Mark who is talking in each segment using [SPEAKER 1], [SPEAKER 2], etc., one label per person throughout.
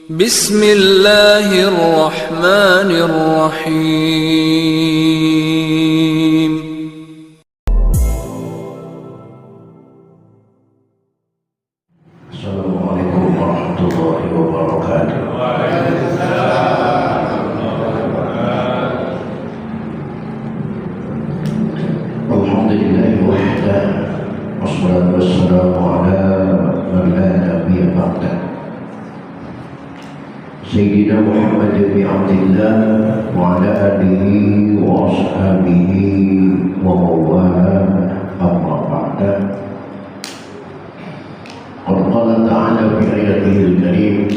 [SPEAKER 1] Bismillahirrahmanirrahim.
[SPEAKER 2] Assalamualaikum warahmatullahi wabarakatuh. Alhamdulillahi wahdah, wassalatu wassalamu ala man la nabiyya ba'dah. Sayyidina Muhammad bin Abdillah wa ala alihi wa ashabihi wa mawala amma ba'da. قد قال تعالى في آياته الكريم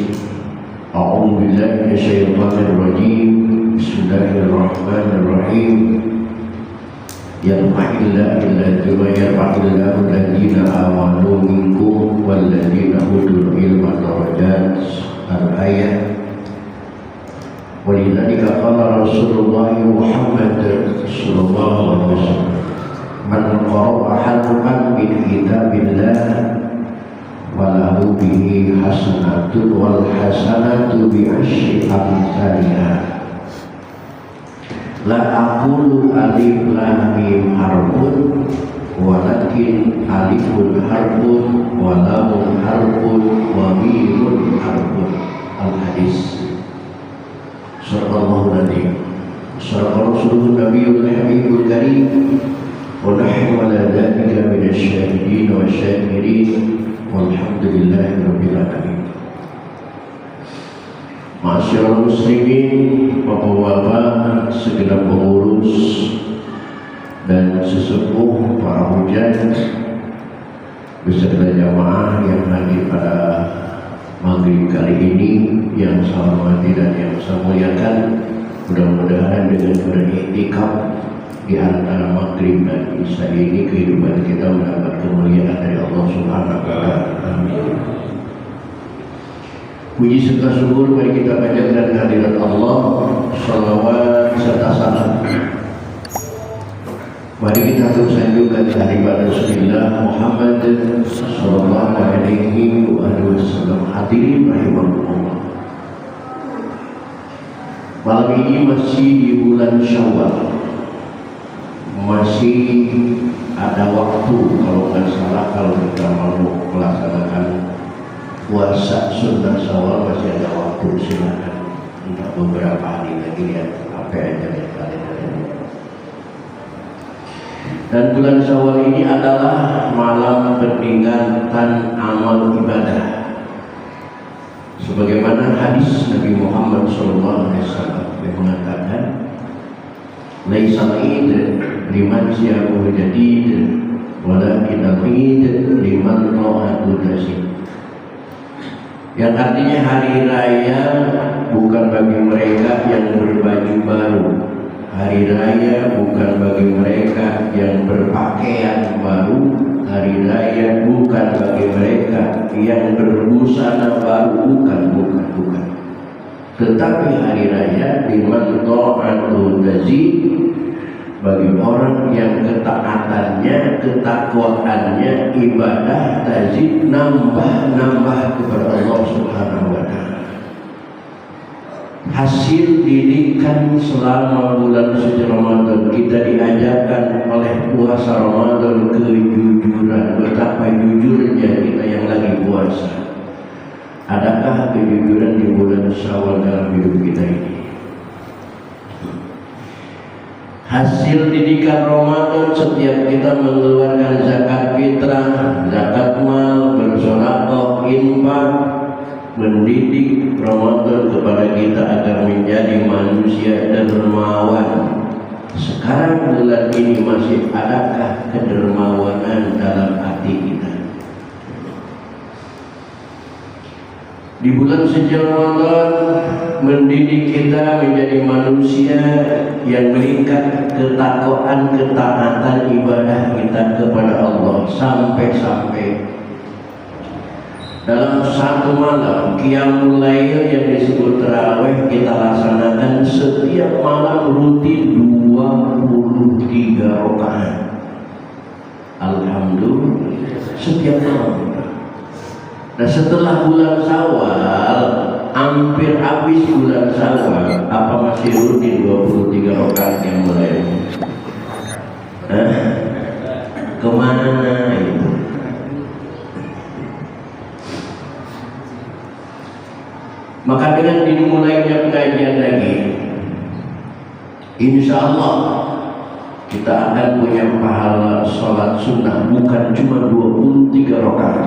[SPEAKER 2] أعوذ بالله من الشيطان الرجيم بسم الله الرحمن الرحيم يرفع الله الذين آمنوا منكم والذين أوتوا العلم درجات الآية ولذلك قال رسول الله محمد صلى الله عليه وسلم من قرأ حرفا من كتاب الله walahu bihi hasanatun wal hasanatu bi asyri amsalha. La aqulu alif lam mim harfun walakin alifun harfun wa lamun harfun wa mimun harfun. Al-hadis. Sallallahu alaihi wasallam. Rasulun nabiyul habibul karim wa nahnu ala dzalika minasyahidin wa syakirin. Walhamdulillahi rabbil alamin. Masyaallah muslimin, bapak-bapak, segenap pengurus dan sesepuh para hujat beserta jamaah yang hadir pada maghrib kali ini yang saya hormati dan yang saya muliakan. Mudah-mudahan dengan beriktikaf di antara maghrib dan isya ini kehidupan kita mendapat kemuliaan dari Allah Subhanahu wa Ta'ala. Amin. Puji serta syukur mari kita panjatkan kehadirat Allah, salawat serta salam. Mari kita terus sanjungkan kehadirat Rasulullah Muhammad sallallahu alaihi wasallam. Hadirin rahimakumullah. Malam ini masih di bulan Syawal. Masih ada waktu, kalau nggak salah, kalau kita mau melaksanakan puasa sunnah Syawal masih ada waktu, silakan untuk beberapa hari lagi, lihat apa aja di kalender ini. Dan bulan Syawal ini adalah malam peningkatan amal ibadah, sebagaimana hadis Nabi Muhammad SAW yang mengatakan, laisal id liman siyamu jadid walakin al-id liman ta'atu nasib. Yang artinya hari raya bukan bagi mereka yang berbaju baru, hari raya bukan bagi mereka yang berpakaian baru, hari raya bukan bagi mereka yang berbusana baru, bukan. Tetapi hari raya liman ta'atu nasib, bagi orang yang ketaatannya, ketakwaannya, ibadah tajid nambah kepada Allah Subhanahu wa Ta'ala. Hasil didikan selama bulan suci Ramadan, kita diajarkan oleh puasa Ramadan kejujuran. Betapa jujurnya kita yang lagi puasa. Adakah kejujuran di bulan Syawal dalam hidup kita ini? Hasil didikan Ramadan, setiap kita mengeluarkan zakat fitrah, zakat mal, bersedekah, infak, mendidik Ramadan kepada kita agar menjadi manusia dermawan. Sekarang bulan ini masih adakah kedermawanan dalam hati kita? Di bulan suci Ramadan mendidik kita menjadi manusia yang meningkat ketakwaan, ketaatan ibadah kita kepada Allah, sampai dalam satu malam qiyamul lail yang disebut tarawih kita laksanakan setiap malam rutin 23 rakaat. Alhamdulillah, setiap malam. Nah, setelah bulan Syawal hampir habis bulan Syawal, apa masih rutin 23 rakaat yang mulai? Kemana itu? Maka dengan dimulainya pengajian lagi, insya Allah kita akan punya pahala sholat sunnah, bukan cuma 23 rakaat,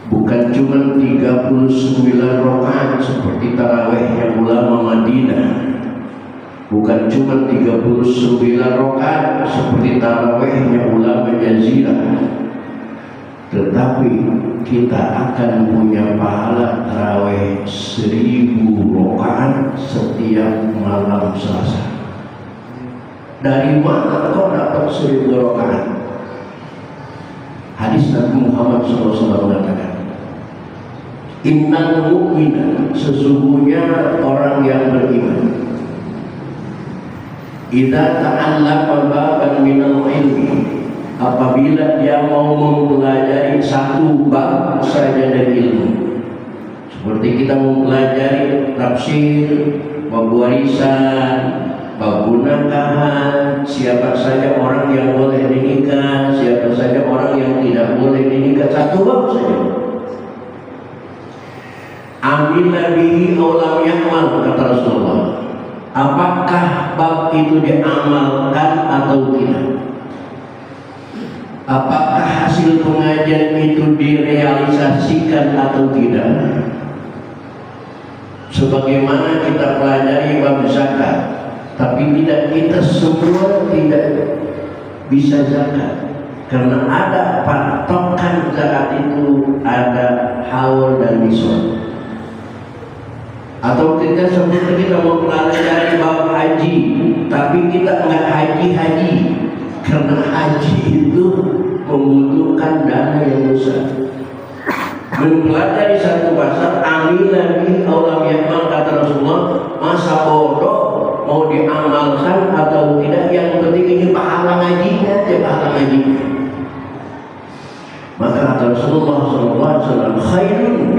[SPEAKER 2] bukan cuma 39 rakaat seperti tarawihnya ulama Madinah, bukan cuma 39 rakaat seperti tarawihnya ulama Jazirah, tetapi kita akan punya pahala tarawih 1000 rakaat setiap malam Selasa. Dari mana kau dapat 1000 rakaat? Hadis Nabi Muhammad SAW mengatakan, innal mu'mina, sesungguhnya orang yang beriman, idza ta'allama baban minal ilmi, apabila dia mau mempelajari satu bab saja dari ilmu, seperti kita mempelajari tafsir, bab warisan, bab nikahan, siapa saja orang yang boleh dinikah, siapa saja orang yang tidak boleh dinikah, satu bab saja. Amila bihi aulam ya'mal, kata Rasulullah. Apakah bab itu diamalkan atau tidak? Apakah hasil pengajian itu direalisasikan atau tidak? Sebagaimana kita pelajari bab zakat, tapi tidak, kita semua tidak bisa zakat karena ada patokan zakat itu, ada haul dan nisab. Atau kita seperti kita mau pelajari bab haji, tapi kita nggak haji karena haji itu membutuhkan dana yang besar. Mempelajari satu bahasa, amila bi aulam ya'mal, kata Rasulullah, masa bodoh mau diamalkan atau tidak, yang penting ini pahala ngajinya aja, pahala ngajinya. Maka kata Rasulullah SAW, khairun,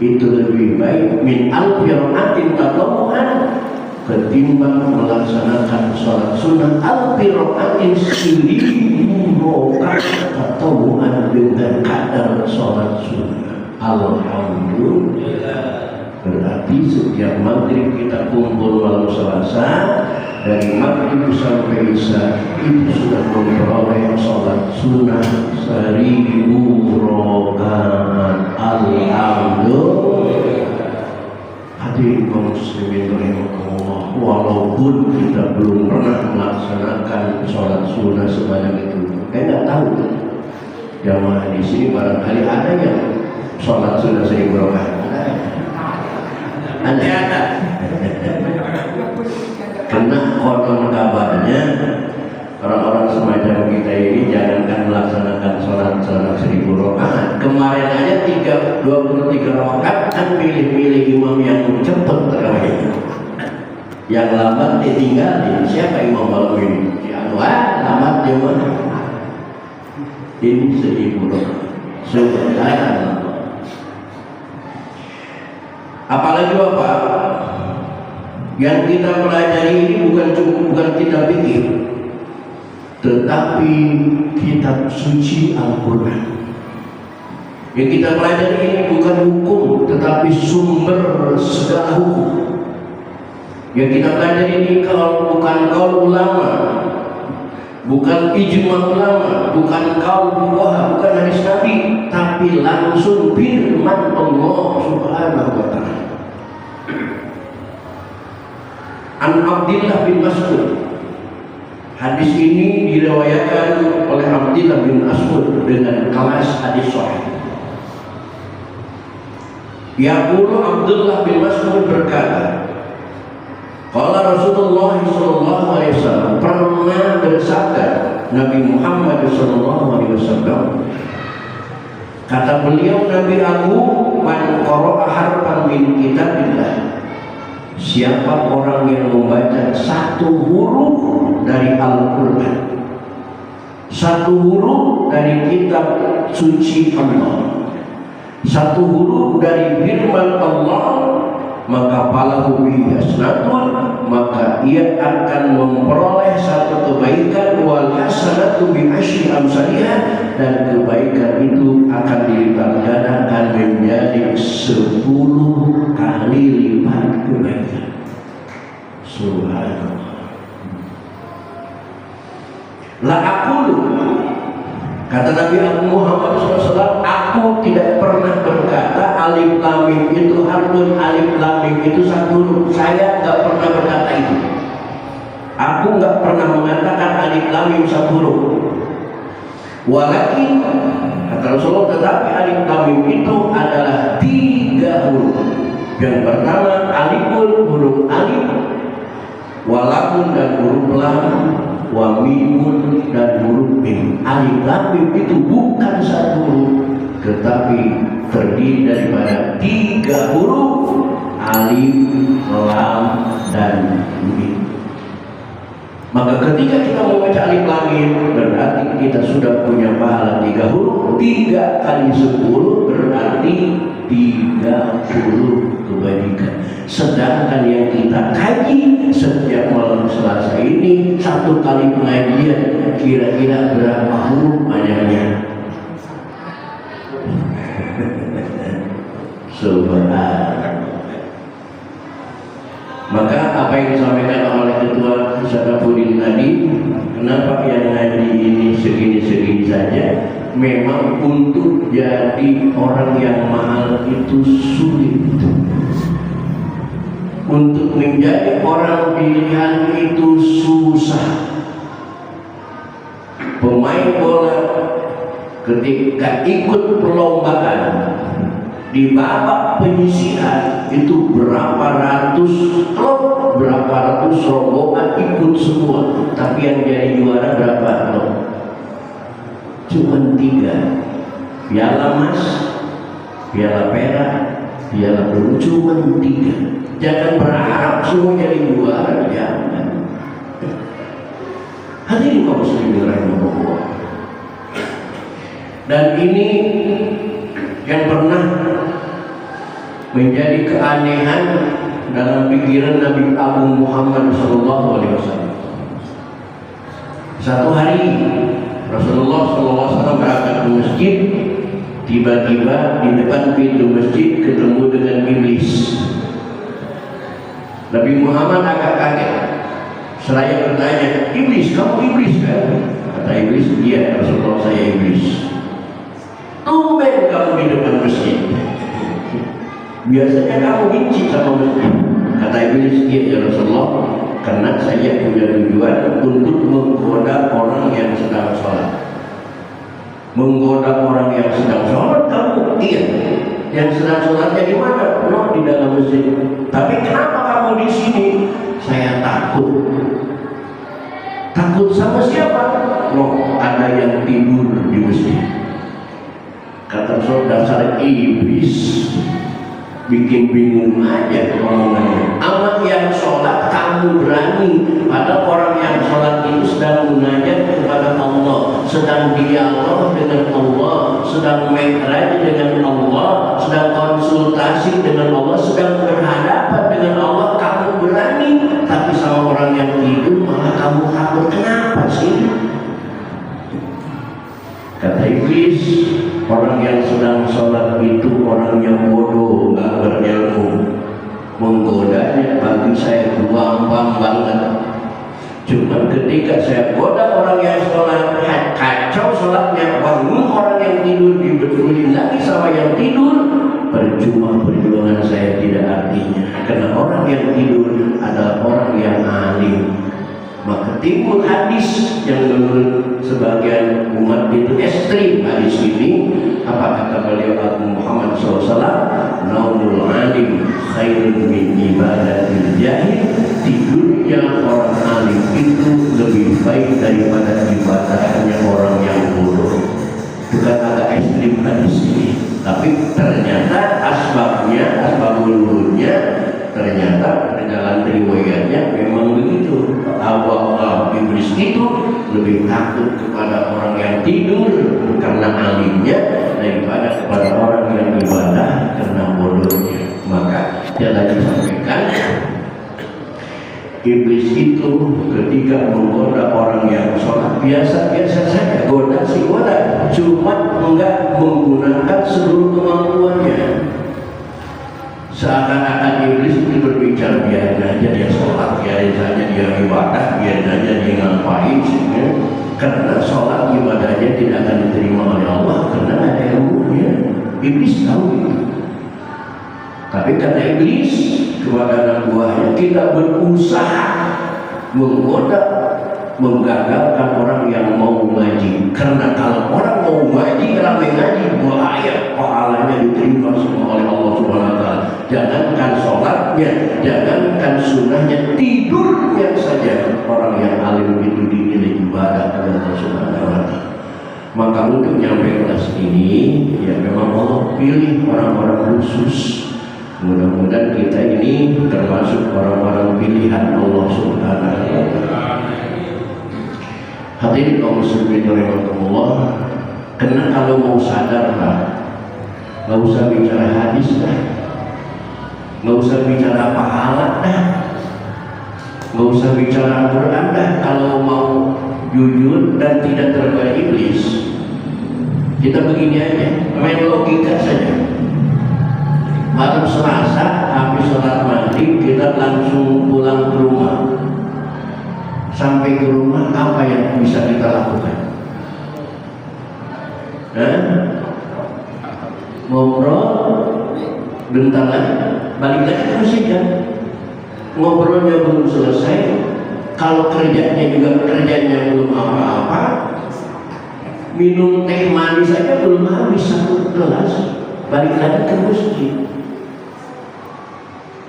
[SPEAKER 2] itu lebih baik min alfi rakaatin tatawwu'an, ketimbang melaksanakan sholat sunnah alfi rakaatin 1000 rakaat tatawwu'an dengan kadar sholat sunnah. Alhamdulillah. Berarti setiap maghrib kita kumpul malam Selasa, dari maghrib sampai isya itu sudah memperoleh sholat sunnah 1000 rakaat. Alhamdulillah. Hadirin kaum muslimin rahimakumullah, walaupun kita belum pernah melaksanakan sholat sunnah sebanyak itu, nggak tahu jamaah di sini barangkali ada yang sholat sunnah 1000 rakaat. Ada. Karena konon kabarnya orang-orang semacam kita ini jangankan melaksanakan sholat 1000 rakaat, kemarin aja 23 rakaat kan pilih-pilih imam yang cepat terawih, yang lambat ditinggalin. Siapa imam malam ini? Si Anwar lambat dia mana? Ini 1000 rakaat. Subhanallah. Apalagi Bapak, yang kita pelajari ini bukan kita pikir, tetapi kitab suci Al-Quran. Yang kita pelajari ini bukan hukum, tetapi sumber segala hukum. Yang kita pelajari ini bukan qaul ulama, bukan ijma ulama, bukan qaul fuqaha, bukan hadis Nabi, tapi langsung firman Allah Subhanahu wa ta'ala. An Abdillah bin Mas'ud. Hadis ini diriwayatkan oleh Abdillah bin Mas'ud dengan kelas hadis sahih. Yaqulu Abdullah bin Mas'ud berkata, qala Rasulullah sallallahu alaihi wasallam, pernah bersabda Nabi Muhammad sallallahu alaihi wasallam, kata beliau Nabi Abu, man qara'a harfan min kitabillah, siapa orang yang membaca satu huruf dari Al-Quran, satu huruf dari kitab suci Allah, satu huruf dari firman Allah, maka falahu bihi hasanatun, maka ia akan memperoleh satu kebaikan, wal hasanatu bi asyri amsalihah, dan kebaikan itu akan dilipat gandakan menjadi 10 kali lipat kebaikan. Subhanallah. La aqulu, kata Nabi Muhammad SAW, aku tidak pernah berkata alif lam mim itu harfun, alif lam mim itu satu huruf. Saya nggak pernah berkata itu. Aku nggak pernah mengatakan alif lam mim satu huruf. Walakin, kata Rasulullah, tetapi alif lam mim itu adalah 3 huruf. Yang pertama alifun, huruf alif, walaupun dan huruf lam, wa mimun dan huruf mim. Alif lam mim itu bukan satu huruf, tetapi terdiri daripada 3 huruf, alif, lam, dan mim. Maka ketika kita membaca alif lam mim, berarti kita sudah punya pahala 3 huruf. 3 kali 10 berarti 30 kebaikan. Sedangkan yang kita kaji setiap malam Selasa ini, 1 kali pengajian kira-kira berapa huruf banyaknya? Subhanallah. Maka apa yang disampaikan oleh Ketua Syarafudin tadi, kenapa yang ngaji ini segini-segini saja? Memang untuk jadi orang yang mahal itu sulit. Untuk menjadi orang pilihan itu susah. Pemain bola ketika ikut perlombaan di babak penyisihan itu berapa ratus klub, berapa ratus rombongan ikut semua, tapi yang jadi juara berapa klub? Cuma 3. Piala emas, piala perak, piala perunggu, cuma 3. Jangan berharap semua jadi juara, jangan. Hadirin kaum muslimin rahimahullah. Dan ini yang pernah menjadi keanehan dalam pikiran Nabi Agung Muhammad SAW. Satu hari Rasulullah SAW berangkat ke masjid. Tiba-tiba di depan pintu masjid ketemu dengan iblis. Nabi Muhammad agak kaget. Seraya bertanya, iblis, kamu iblis kan? Kata iblis, iya Rasulullah, saya iblis. Tumben kamu di depan masjid. Biasanya kamu benci sama masjid. Kata iblis, iya ya Rasulullah, karena saya punya tujuan untuk menggoda orang yang sedang sholat. Menggoda orang yang sedang sholat, kamu? Iya. Yang sedang sholatnya di mana? No, di dalam masjid. Tapi kenapa kamu di sini? Saya takut. Takut sama siapa? No, ada yang tidur di masjid. Kata saudara, dasar iblis. Bikin bingung aja omongannya. Amat yang sholat kamu berani, padahal orang yang sholat itu sedang munajat kepada Allah, sedang dialog dengan Allah, sedang mi'raj dengan Allah, sedang konsultasi dengan Allah, sedang berhadapan dengan Allah. Kamu berani, tapi sama orang yang tidur malah kamu takut. Kenapa sih? Kata iblis, orang yang sedang sholat itu orang yang bodoh, nggak berilmu. Menggodanya bagi saya gampang banget. Cuma ketika saya goda orang yang sholat, kacau sholatnya, bangun orang yang tidur, dibetulin lagi sama yang tidur, percuma perjuangan saya tidak artinya. Karena orang yang tidur adalah orang yang alim. Maka timbul hadis yang menurut sebagian umat itu ekstrim. Hadis ini apa kata beliau Agung Muhammad SAW? Naumul alim khairun min ibadatil jahil. Tidurnya orang alim itu lebih baik daripada ibadahnya orang yang bodoh. Bukan agak ekstrim hadis ini, tapi ternyata asbabnya, asbabul wurudnya, ternyata dalam riwayatnya memang begitu. itu. Iblis itu lebih takut kepada orang yang tidur karena alimnya daripada kepada orang yang ibadah karena bodohnya. Maka dia lagi sampaikan, iblis itu ketika menggoda orang yang sholat biasa-biasa saja, goda sih goda, cuma enggak menggunakan seluruh kemampuannya. Seakan-akan iblis itu berbicara, biarin aja dia sholat, biarin saja dia ibadah, biarin aja dia ngapain sih, ya? Karena sholat ibadahnya tidak akan diterima oleh Allah karena ada ilmunya. Iblis tahu itu. Tapi kata iblis kepada anak buahnya, kita berusaha menggoda, menggagalkan orang yang mau ngaji. Karena kalau orang mau ngaji, rame ngaji, bahaya, pahalanya diterima semua oleh Allah Subhanahu wa Ta'ala. Jangankan sholatnya, jangankan sunnahnya, tidurnya saja orang yang alim itu dinilai ibadah oleh Allah Subhanahu wa Ta'ala. Maka untuk nyampe kelas ini, ya memang Allah pilih orang-orang khusus. Mudah-mudahan kita ini termasuk orang-orang pilihan Allah Subhanahu wa Ta'ala. Hadirin kaum muslimin rahimakumullah, karena kalau mau sadar lah, nggak usah bicara hadis dah, nggak usah bicara pahala dah, nggak usah bicara Al-Quran dah. Kalau mau jujur dan tidak tergoda iblis, kita begini aja, main logika saja. Malam Selasa habis sholat maghrib kita langsung pulang ke rumah. Sampai ke rumah apa yang bisa kita lakukan? Ngobrol bentar lagi, balik lagi ke masjid kan? Ngobrolnya belum selesai, kalau kerjanya juga kerjanya belum apa-apa, minum teh manis saja belum habis satu gelas, balik lagi ke masjid.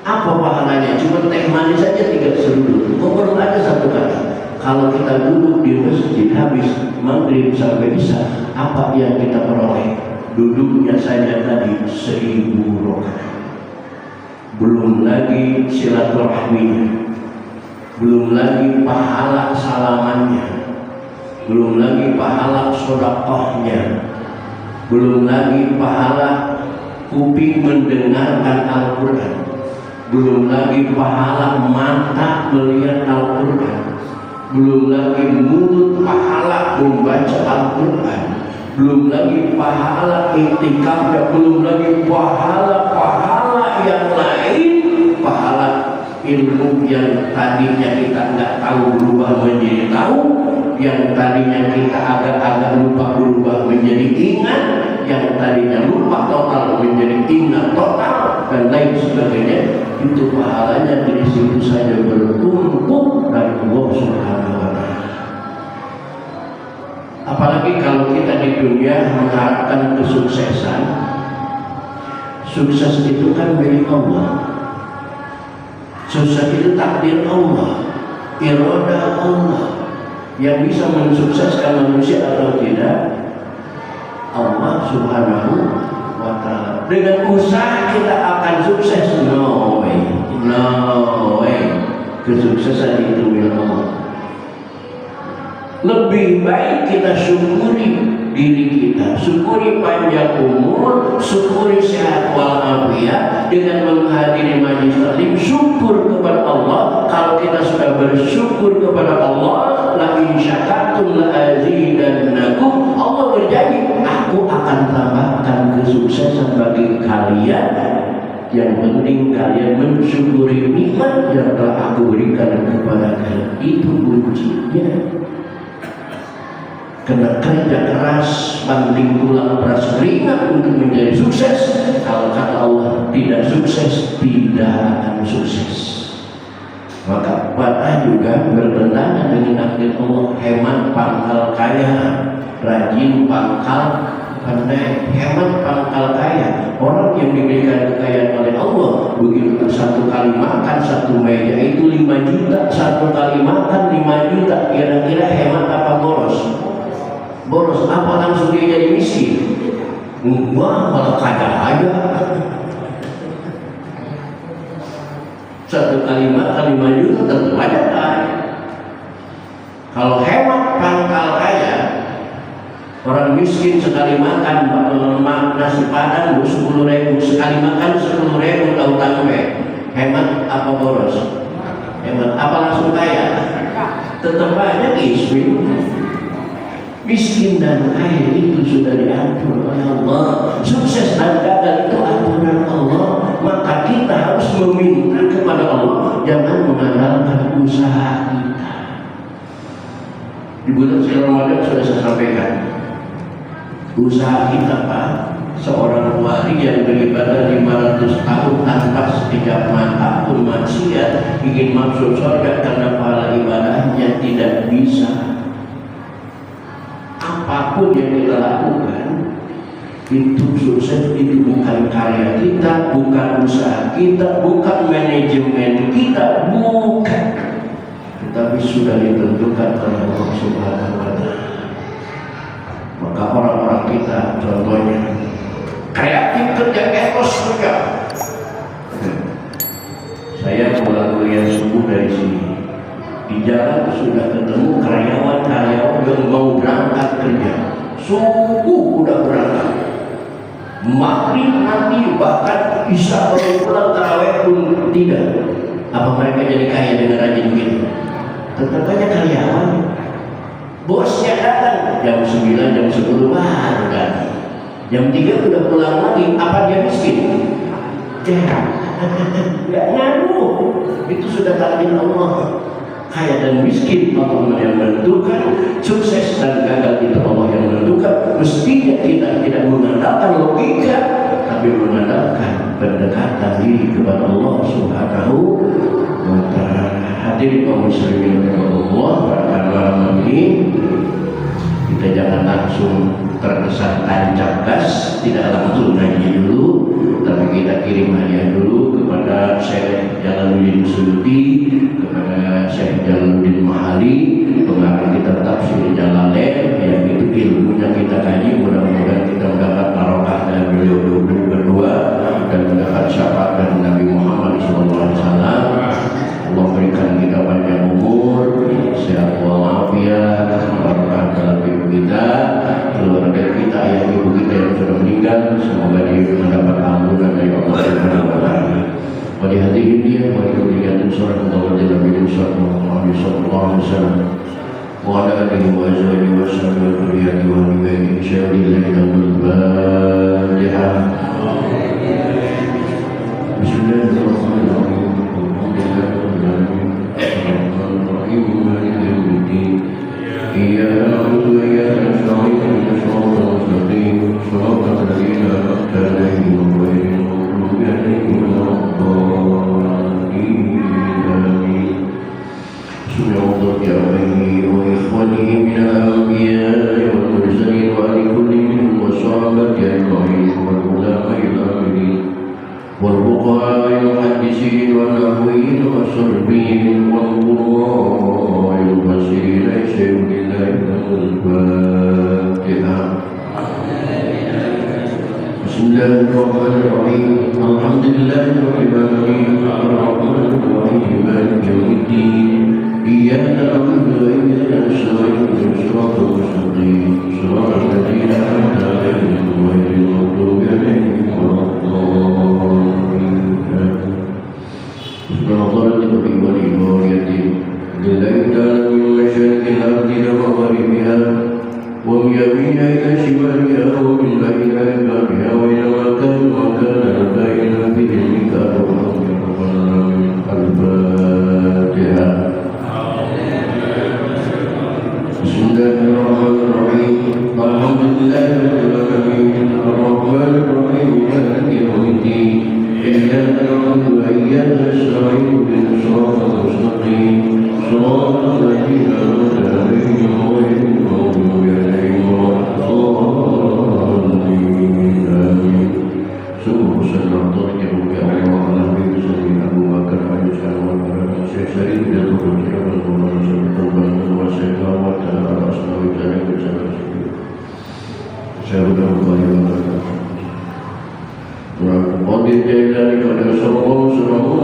[SPEAKER 2] Apa pahalanya? Cuma teh manis saja 3 seruduk, ngobrol aja satu kali. Kalau kita duduk di masjid habis maghrib sampai isya, apa yang kita peroleh? Duduknya saja tadi 1000 rakaat. Belum lagi silaturahminya, belum lagi pahala salamannya, belum lagi pahala sedekahnya, belum lagi pahala kuping mendengarkan Al-Quran, belum lagi pahala mata melihat Al-Quran, belum lagi mulut pahala membaca Al-Quran, belum lagi pahala iktikaf, belum lagi pahala yang lain, pahala ilmu yang tadinya kita nggak tahu berubah menjadi tahu, yang tadinya kita agak-agak lupa berubah menjadi ingat, yang tadinya lupa total menjadi ingat total, dan lain sebagainya. Itu pahalanya dari situ saja bertumpuk dari Allah Subhanahu wa Ta'ala. Apalagi kalau kita di dunia mengharapkan kesuksesan, sukses itu kan milik Allah. Sukses itu takdir Allah, irada Allah. Yang bisa mensukseskan manusia atau tidak, Allah Subhanahu wa Ta'ala. Dengan usaha kita akan sukses? No way, no way. Kesuksesan itu milik Allah. Lebih baik kita syukuri diri kita, syukuri panjang umur, syukuri sehat walafiat dengan menghadiri majelis taklim, syukur kepada Allah. Kalau kita sudah bersyukur kepada Allah, la in syakartum la azidannakum, Allah berjanji, aku akan tambahkan kesuksesan bagi kalian. Yang penting kalian mensyukuri nikmat yang telah aku berikan kepada kalian. Itu kuncinya. Kena kerja keras, banting tulang peras keringat untuk menjadi sukses. Kalau kata Allah tidak sukses, tidak akan sukses. Maka patah juga bertentangan dengan takdir Allah. Hemat pangkal kaya, rajin pangkal pandai. Hemat pangkal kaya, orang yang diberikan kekayaan oleh Allah, begitu satu kali makan satu meja itu 5 juta, satu kali makan 5 juta. Kira-kira hemat apa boros? Boros. Apa langsung dia jadi miskin? Wah, malah kaya aja. Satu kalimat 5 juta tentu aja kaya. Kalau hemat pangkal kaya, orang miskin sekali makan nasi padang 10.000, sekali makan 10.000 tahu tempe. Hemat apa boros? Hemat apa langsung kaya? Tetap aja ismi. Miskin dan kaya itu sudah diatur oleh Allah. Sukses dan gagal itu aturan Allah. Maka kita harus meminta kepada Allah, jangan mengandalkan usaha kita. Di bulan Ramadan sudah saya sampaikan, usaha kita Pak, seorang wali yang beribadah 500 tahun tanpa sekejap mata pun maksiat, ingin masuk surga karena pahala ibadahnya tidak bisa. Apapun yang kita lakukan itu sukses, itu bukan karya kita, bukan usaha kita, bukan manajemen kita, bukan, tetapi sudah ditentukan oleh Allah Subhanahu wa Ta'ala. Maka orang-orang kita contohnya kreatif kerja, etos kerja. Saya pulang kuliah subuh dari sini, di jalan sudah ketemu karyawan-karyawan yang mau berangkat kerja. Subuh udah berangkat, maghrib nanti bahkan isya baru pulang, tarawih pun tidak. Apa mereka jadi kaya dengan rajin begitu? Tetap aja karyawan. Bosnya datang jam 9, jam 10 baru datang. Jam 3 udah pulang lagi. Apa dia miskin? Gak ngaruh. Itu sudah takdir Allah. Kaya dan miskin Allah yang menentukan, sukses dan gagal itu Allah yang menentukan. Mestinya kita tidak mengandalkan logika, tapi mengandalkan pendekatan diri kepada Allah Subhanahu wa Ta'ala. Hadirin kaum muslimin Allah, pada malam ini kita jangan langsung terkesan tancap gas, tidak langsung nyanyi dulu, tapi kita kirim hadiah dulu kepada Syekh Jalaluddin Suyuti, kepada Syekh Jalaluddin Mahali, pengarang kitab Tafsir Jalalain, yang itu ilmunya kita kaji. Mudah-mudahan kita mendapat barokah dari beliau berdua dan mendapat syafaat dari Nabi Muhammad SAW. Allah berikan kita panjang umur, sehat walafiat, barokah dalam hidup kita, keluarga kita, ayah ibu kita yang sudah meninggal, semoga dia mendapat ampunan dari Allah Subhanahu wa Ta'ala. Pada hati dia, pada kemuliaan surah Allah dalam hidup Muhammad sallallahu alaihi wasallam, wa ala alihi wa azwajihi wa sahbihi wa dzurriyyatihi wa hadihi insyaallah al-Fatihah. Bismillahirrahmanirrahim. إياك نعبد وإياك نستعين اهدنا الصراط المستقيم صراط الذين أنعمت عليهم غير المغضوب عليهم ولا الضالين آمين. سمع الله بأبيه وإخوانه من الأنبياء والمرسلين وآل كل منهم والصحابة أجمعين والعلماء العاملين والفقهاء المحدثين والنحويين والصرفيين والقراء المفسرين يشهد لله له الفاتحة. بسم الله الرحمن الرحيم. الحمد لله رب العالمين الرحمن الرحيم مالك يوم الدين إياك نعبد وإياك نستعين اهدنا الصراط المستقيم صراط الذين أنعمت عليهم غير المغضوب عليهم ولا الضالين. نظرت في والإمارة لله تعالى من مشارق الأرض لمغاربها ومن يمينها إلى شمالها ومن بينها إلى بابها وإنما كان وكان البين بعلمك ربنا من الفاتحة. بسم الله الرحمن الرحيم. الحمد لله رب العالمين الرحمن الرحيم مالك يوم الدين إياك نعبد وإياك نستعين اهدنا الصراط المستقيم صراط الذين أنعمت عليهم غير المغضوب عليهم ولا الضالين آمين. Sungguh senang terjadi ya Allah Nabi Sallallahu Abu Bakar Al-Jawad Syekh Syarif dan turun jalan Tuhan serta berkuasa wa ta'ala asma'i ta'ala bersama saya sudah berkali-kali Qadir Jailani pada sallallahu alaihi wasallam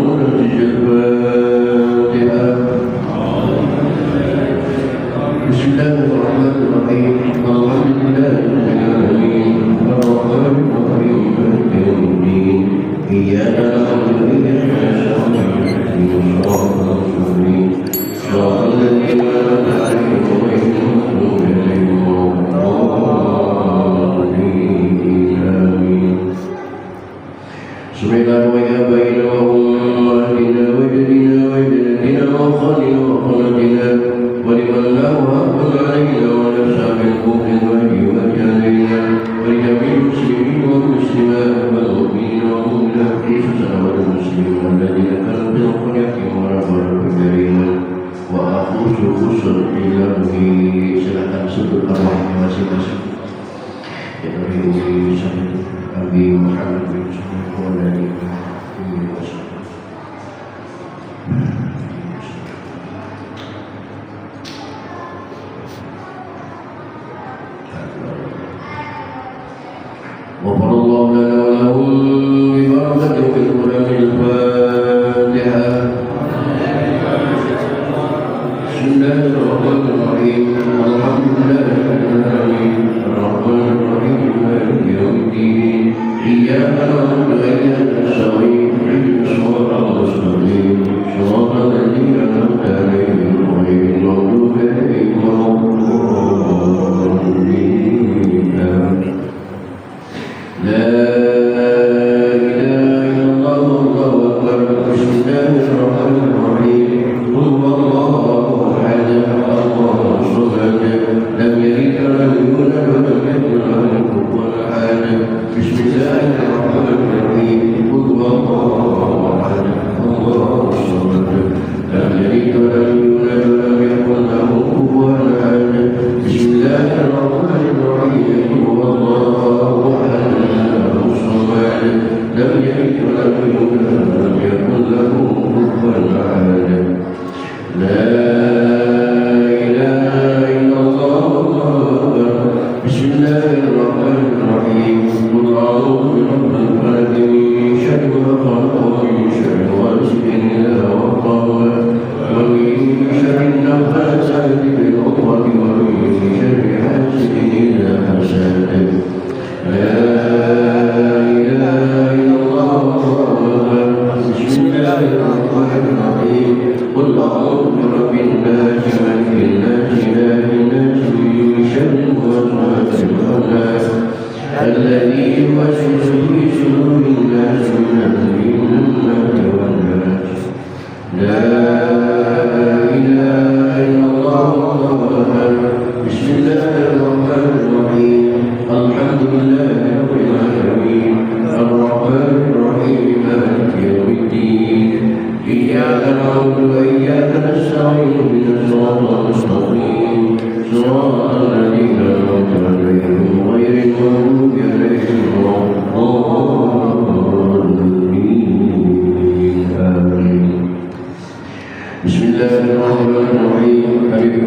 [SPEAKER 2] وأبينا وأمهاتنا وجدنا وجدتنا وخالنا وخالتنا ولمن له حق علينا ولأصحاب الحقوق الواجبة علينا ولجميع المسلمين والمسلمات والمؤمنين والمؤمنات خصوصا والمسلمين الذين كانوا بالقرية ورفعوا بكريما وأخص إلهه silakan sebut arwahnya masing-masing. Ya Rabbi Sayyid Abi Muhammad bin Sallallahu Alaihi Wasallam. غفر الله لنا ولهم ببركة في القرآن الفاتحة. بسم الله الرحمن الرحيم الحمد لله رب العالمين الرحمن الرحيم مالك يوم الدين إياك نعبد وإياك نستعين اهدنا الصراط المستقيم صراط الذين أنعمت عليهم غير المغضوب عليهم ولا الضالين. لا إله إلا الله والله أكبر. بسم الله الرحمن الرحيم قل هو الله أحد الله الصمد لم يلد ولم يولد ولم يكن له كفوا أحد. بسم الله الرحمن الرحيم قل هو الله أحد الله الصمد لم يلد ولم يولد ولم يكن له كفوا أحد. بسم الله الرحمن الرحيم قل هو الله أحد لم يلد ولم يولد ولم يكن له كفوا أحد. لا إله إلا الله. بسم الله الرحمن الرحيم قل أعوذ برب الفلق من شر ما خلق ومن شر غاسق إذا وقب ومن شر النفاثات في العقد ومن شر حاسد إذا حسد. لا إله إلا الله. بسم الله الرحمن الرحيم قل أعوذ برب الناس ملك الناس إله الناس من شر الوسواس الخناس الذي يوسوس في صدور الناس من الجنة والناس. لا إله إلا الله. بسم الله الرحمن الرحيم الحمد لله رب العالمين الرحمن الرحيم مالك يوم الدين إياك نعبد وإياك نستعين اهدنا الصراط المستقيم صراط الذين أنعمت عليهم غير المغضوب عليهم ولا الضالين. آمين. بسم الله الرحمن الرحيم ألف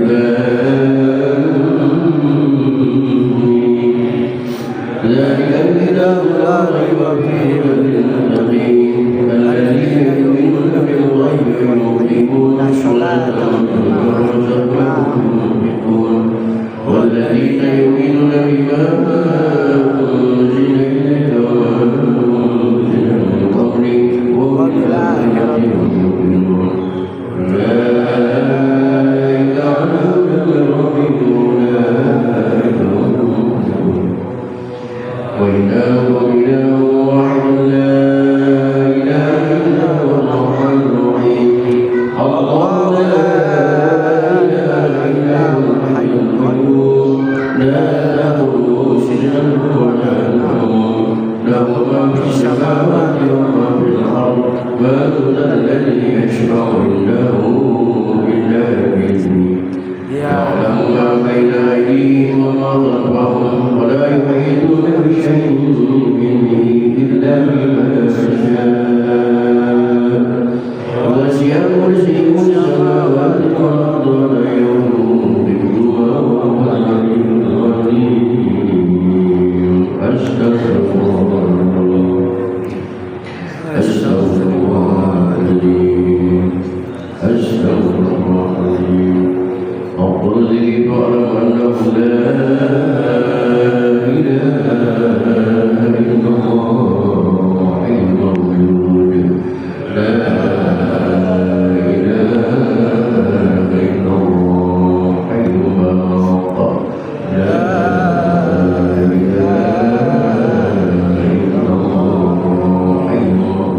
[SPEAKER 2] ذلك الكتاب لا ريب فيه للمتقين الذين يؤمنون بالغيب ويقيمون الصلاة ومما رزقناهم ينفقون والذين يؤمنون بما أنزل إليك وما أنزل من قبلك وبالآخرة هم يؤمنون. أولئك على هدى من ربهم أولئك هم المهتدون. وإلهكم إله واحد لا إله إلا هو الرحمن الرحيم الله لا إله إلا هو الحي القيوم لا تأخذه سنة ولا نوم له ما في السماوات وما في الأرض من ذا الذي يشفع عنده إلا بإذنه يعلم ما بين أيديهم وما خلفهم ولا يحيطون بشيء من علمه إلا بما شاء وسع كرسيه السماوات والأرض ولا يؤوده حفظهما وهو العلي العظيم. أستغفر الله أستغفر الله العظيم أستغفر الله العظيم. أقول لي فاعلم أنه لا إله إلا الله حي الوجود لا إله إلا الله حي المناط لا إله إلا الله حي المناط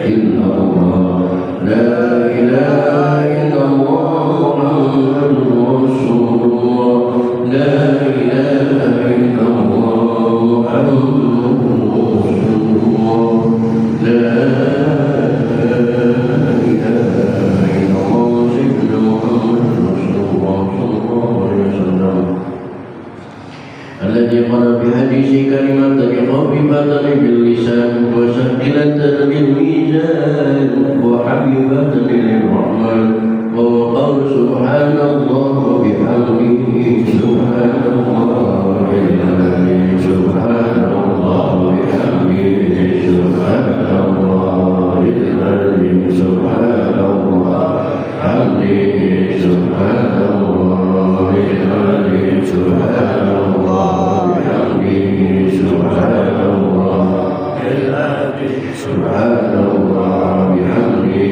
[SPEAKER 2] إلا الله لا إله إلا الله محمد رسول الله لا إله إلا الله محمد رسول الله لا إله إلا الله سيدنا محمد رسول الله صلى الله عليه وسلم الذي قال بحديث كلمة خفيفة باللسان وسكنة بالميزان وحبيبة للرحمن وقال سبحان الله وبحمده سبحان الله العظيم سبحان الله وبحمده سبحان الله العظيم سبحان الله حمده سبحان الله العظيم سبحان الله بحمده سبحان الله العظيم سبحان الله بحمده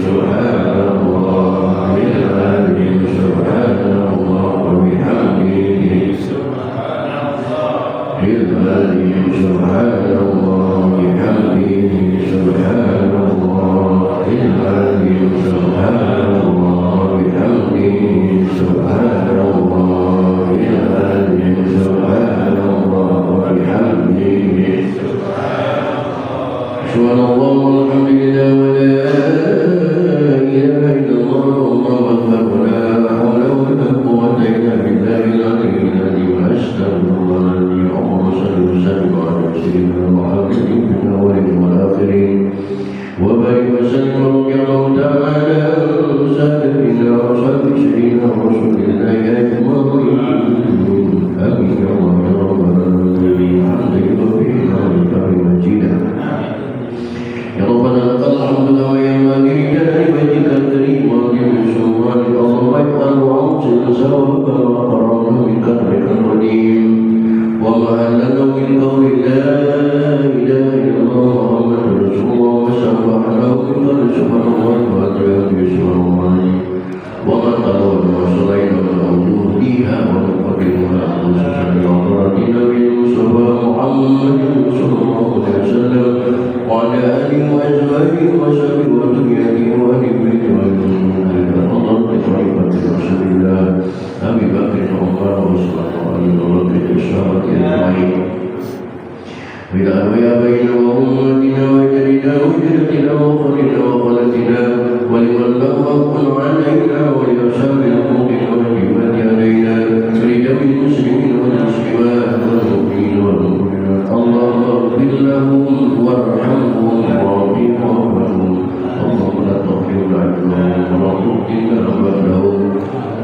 [SPEAKER 2] سبحان الله العظيم سبحان الله وبحمده سبحان الله العظيم سبحان الله بحمده سبحان الله العظيم سبحان الله بحمده سبحان الله العظيم سبحان الله وبحمده سبحان الله والحمد لله ولا إله إلا الله والله أكبر ولا حول ولا قوة إلا بالله العلي العظيم أستغفر الله العظيم اللهم صل وسلم على سيدنا محمد في الأولين والآخرين وبارك وسلم رضي الله تعالى عن سادتنا وأصحاب سيدنا رسول الله أجمعين آمين يا الله يا رب العالمين حمدك وفينا ونفعل مجيدا يا ربنا لك الحمد كما ينبغي لجلال وجهك الكريم وعظيم سلطانك اللهم اجعل وأوصل ثوابا وقررنا من كرمك القديم وما أهلنا من قول لا إله إلا الله محمد رسول الله وسبحنا وقال سبحان الله وأتينا بسم الله وما قالوا وصلينا ونعوذ بها ونقدمها خصوصا لعبرتنا بالمصطفى محمد صلى الله عليه وسلم وعلى آله وأزواجه وصحبه وذريته وأهل بيته والمؤمنين وفضل طريقة رسول الله أبي بكر وعمر وعثمان وعلي ورضي الصحابة أجمعين وإلى أبينا وأمتنا وجدنا وجدتنا وخلنا وخلتنا ولمن له حق علينا ولأصحاب الحقوق والواجبات علينا ولجميع المسلمين والمسلمات والمؤمنين والمؤمنات اللهم اغفر لهم وارحمهم وارحمهم اللهم لا تغفر عنهم ولا تفتنا بعدهم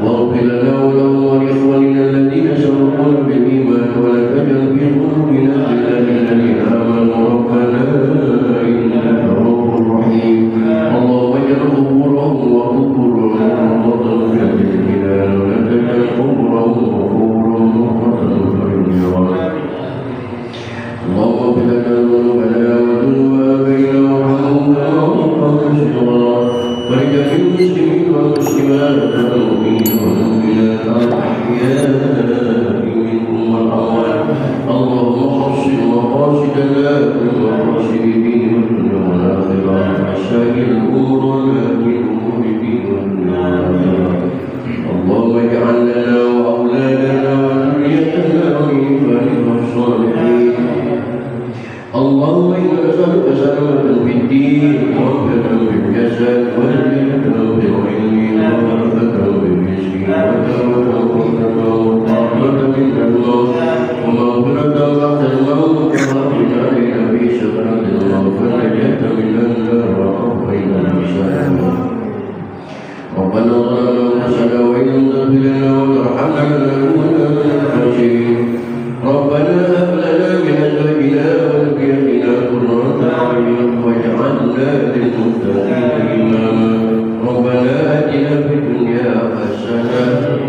[SPEAKER 2] واغفر لنا ولهم ولإخواننا الذين سبقونا بالإيمان ولا تجعل في قلوبنا غلا للذين آمنوا ربنا إنك رؤوف رحيم اللهم اجعل قبورهم وقبورهم روضة من الجنان ولا تجعل قبورهم وقبورهم روضة من النيران اللهم اغفر لنا ذنوبنا وذنوب آبائنا وارحمهم كما ربنا صغارا ولجميع المسلمين والمسلمات والمؤمنين والمؤمنات الأحياء منهم والأموات اللهم خص مقاصدنا بالمقاصد الدين والدنيا والآخرة وسائر أمورنا بالأمور الدين والدنيا والآخرة اللهم اجعل لنا وأولادنا وذريتنا من عبادك الصالحين اللهم إنا نسألك سلامة في الدين وعافية في الجسد وزيادة في العلم وبركة في الرزق وتوبة ورحمة من الموت ومغفرة بعد الموت وعافية علينا في سكرات الموت ونجاة من النار وعافية الحساب ربنا ظلمنا أنفسنا وإن لم تغفر لنا وترحمنا لنكونن من الخاسرين ربنا هب لنا من أزواجنا وذريتنا قرة أعين واجعلنا للمتقين إماما ربنا آتنا في الدنيا حسنة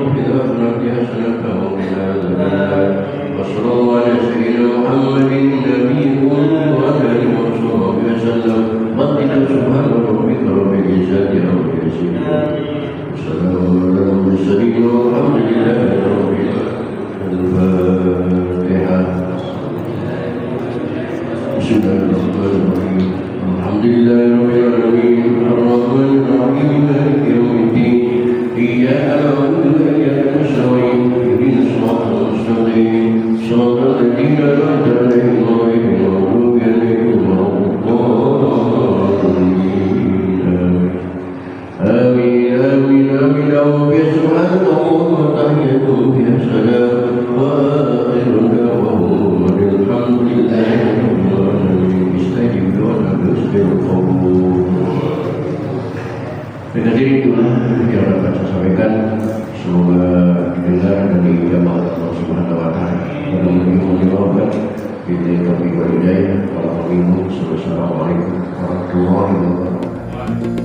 [SPEAKER 2] وفي الآخرة حسنة وقنا عذاب النار وصلى الله على سيدنا محمد النبي وعلى آله وصحبه وسلم ربنا سبحان ربك رب العزة عما يصفون وسلام على المرسلين والحمد لله رب العالمين. الفاتحة. رب العالمين الرحمن الرحيم مالك يوم الدين إياك نعبد وإياك نستعين اهدنا الصراط المستقيم صراط الذين أنعمت عليهم غير المغضوب عليهم ولا الضالين آمين آمين آمين آمين سبحان الله وتحيته فيها سلام وآخر دعواهم الحمد لله رب العالمين استجب لنا بحسن القبول. Dengan ini itulah yang dapat saya sampaikan. Semoga didengar dari jamaah Allah Subhanahu wa Ta'ala. Mudah-mudahan kita lebih berjaya. Assalamualaikum warahmatullahi wabarakatuh.